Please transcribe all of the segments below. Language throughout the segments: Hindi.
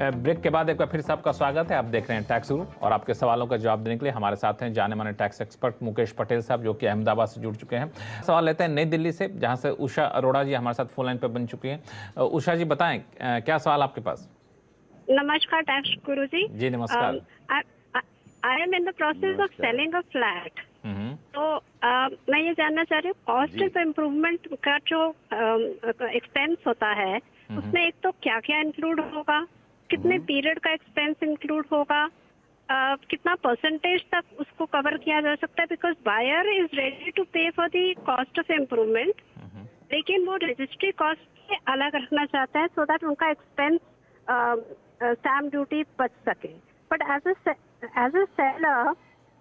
ब्रेक के बाद एक बार फिर से आपका स्वागत है। आप देख रहे हैं टैक्स गुरु और आपके सवालों का जवाब देने के लिए हमारे साथ हैं जाने माने टैक्स एक्सपर्ट मुकेश पटेल साहब, जो कि अहमदाबाद से जुड़ चुके हैं। सवाल लेते हैं नई दिल्ली से, जहां से उषा अरोड़ा जी हमारे साथ फोन लाइन पर बन चुकी हैं। उषा जी बताएं, क्या सवाल आपके पास? नमस्कार टैक्स गुरु जी। जी नमस्कार। I am in the process of selling a flat. तो मैं ये जानना चाह रही हूँ कॉस्ट ऑफ इम्प्रूवमेंट का जो एक्सपेंस होता है उसमें एक तो क्या क्या इंक्लूड होगा, कितने पीरियड का एक्सपेंस इंक्लूड होगा, कितना परसेंटेज तक उसको कवर किया जा सकता है, because buyer is ready to pay for the cost of improvement, लेकिन वो रजिस्ट्री कॉस्ट से अलग रखना चाहता है सो दैट उनका एक्सपेंस स्टैम्प ड्यूटी बच सके। बट एज अ सेलर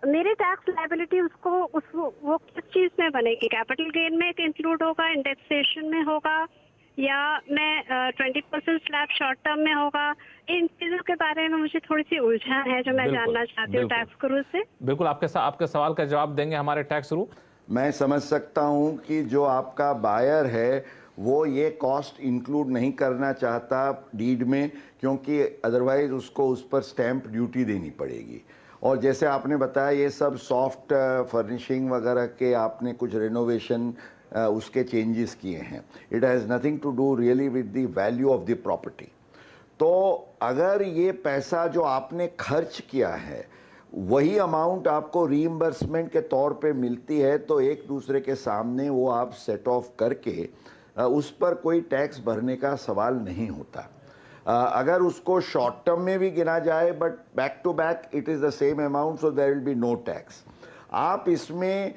मेरी टैक्स लायबिलिटी वो किस चीज में बनेगी? कैपिटल गेन में इंक्लूड होगा, इंडेक्सेशन में होगा, या मैं 20% स्लैब शॉर्ट टर्म में होगा? इन चीजों के बारे में मुझे थोड़ी सी उलझन है जो मैं जानना चाहती हूँ टैक्स गुरु से। बिल्कुल आपके सवाल का जवाब देंगे हमारे टैक्स गुरु। मैं समझ सकता हूं कि जो आपका बायर है वो ये कॉस्ट इंक्लूड नहीं करना चाहता डीड में, क्योंकि अदरवाइज उसको उस पर स्टैंप ड्यूटी देनी पड़ेगी। और जैसे आपने बताया ये सब सॉफ्ट फर्निशिंग वगैरह के आपने कुछ रेनोवेशन उसके चेंजेस किए हैं। It has nothing to do really with the value of the property. तो अगर ये पैसा जो आपने खर्च किया है वही अमाउंट आपको रीइंबर्समेंट के तौर पे मिलती है, तो एक दूसरे के सामने वो आप सेट ऑफ करके उस पर कोई टैक्स भरने का सवाल नहीं होता। अगर उसको शॉर्ट टर्म में भी गिना जाए but back to back it is the same amount, so there will be no tax. आप इसमें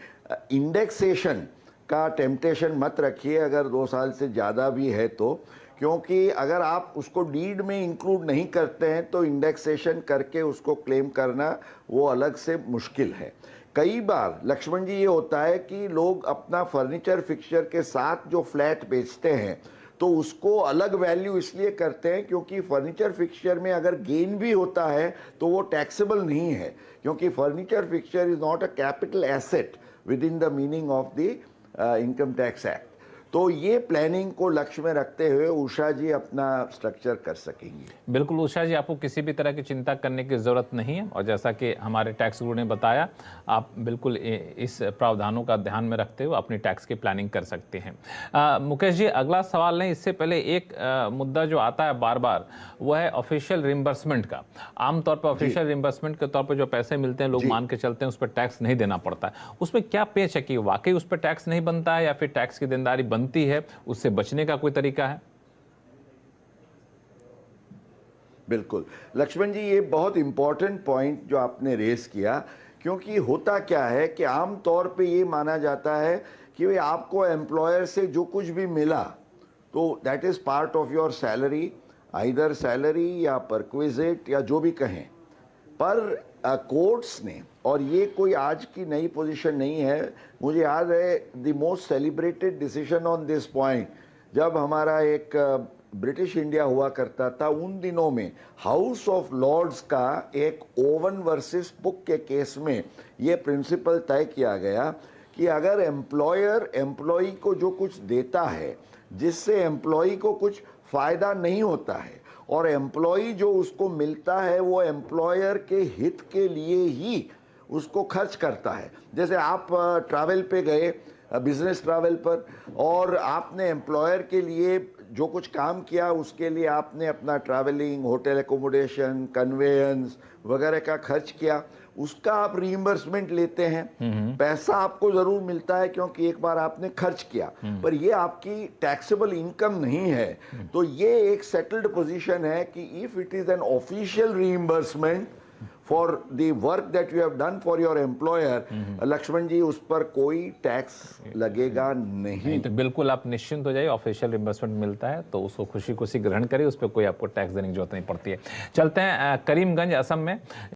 इंडेक्सेशन का टेम्पटेशन मत रखिए अगर 2 साल से ज़्यादा भी है तो, क्योंकि अगर आप उसको डीड में इंक्लूड नहीं करते हैं तो इंडेक्सेशन करके उसको क्लेम करना वो अलग से मुश्किल है। कई बार लक्ष्मण जी ये होता है कि लोग अपना फर्नीचर फिक्सचर के साथ जो फ्लैट बेचते हैं तो उसको अलग वैल्यू इसलिए करते हैं क्योंकि फर्नीचर फिक्सचर में अगर गेन भी होता है तो वो टैक्सेबल नहीं है, क्योंकि furniture fixture is not a capital asset with in the meaning of the income tax act. तो ये प्लानिंग को लक्ष्य में रखते हुए उषा जी अपना स्ट्रक्चर कर सकेंगी। बिल्कुल उषा जी, आपको किसी भी तरह की चिंता करने की ज़रूरत नहीं है, और जैसा कि हमारे टैक्स गुरु ने बताया आप बिल्कुल इस प्रावधानों का ध्यान में रखते हुए अपनी टैक्स की प्लानिंग कर सकते हैं। मुकेश जी, अगला सवाल नहीं, इससे पहले एक मुद्दा जो आता है बार बार वो है ऑफिशियल रिम्बर्समेंट का। आमतौर पर ऑफिशियल रिम्बर्समेंट के तौर पर जो पैसे मिलते हैं लोग मान के चलते हैं उस पर टैक्स नहीं देना पड़ता है। उसमें क्या पेच है कि वाकई उस पर टैक्स नहीं बनता है या फिर टैक्स की देनदारी बनती है, उससे बचने का कोई तरीका है? बिल्कुल लक्ष्मण जी, ये बहुत इंपॉर्टेंट पॉइंट जो आपने रेस किया, क्योंकि होता क्या है कि आम तौर पे ये माना जाता है कि भाई आपको एम्प्लॉयर से जो कुछ भी मिला तो that is part of your salary, either salary या परक्विजिट या जो भी कहें। पर कोर्ट्स ने, और ये कोई आज की नई पोजीशन नहीं है, मुझे याद है the most celebrated decision on this point जब हमारा एक ब्रिटिश इंडिया हुआ करता था, उन दिनों में हाउस ऑफ लॉर्ड्स का एक ओवन वर्सेस बुक के केस में ये प्रिंसिपल तय किया गया कि अगर एम्प्लॉयर एम्प्लॉई को जो कुछ देता है जिससे एम्प्लॉई को कुछ फ़ायदा नहीं होता है और एम्प्लॉई जो उसको मिलता है वो एम्प्लॉयर के हित के लिए ही उसको खर्च करता है। जैसे आप ट्रैवल पे गए, बिजनेस ट्रैवल पर, और आपने एम्प्लॉयर के लिए जो कुछ काम किया उसके लिए आपने अपना ट्रैवलिंग, होटल एकोमोडेशन, कन्वेयंस वगैरह का खर्च किया, उसका आप रीइंबर्समेंट लेते हैं। पैसा आपको जरूर मिलता है क्योंकि एक बार आपने खर्च किया, पर ये आपकी टैक्सेबल इनकम नहीं है। तो ये एक सेटल्ड पोजीशन है कि if it is an official reimbursement for the work that you have done for your employer, Lakshman ji, उस पर कोई टैक्स लगेगा नहीं। तो बिल्कुल आप निश्चिंत हो जाइए, ऑफिशियल रिम्बर्समेंट मिलता है तो उसको खुशी खुशी ग्रहण करिए, उस पर कोई आपको टैक्स देने की जरूरत नहीं पड़ती है। चलते हैं करीमगंज असम में।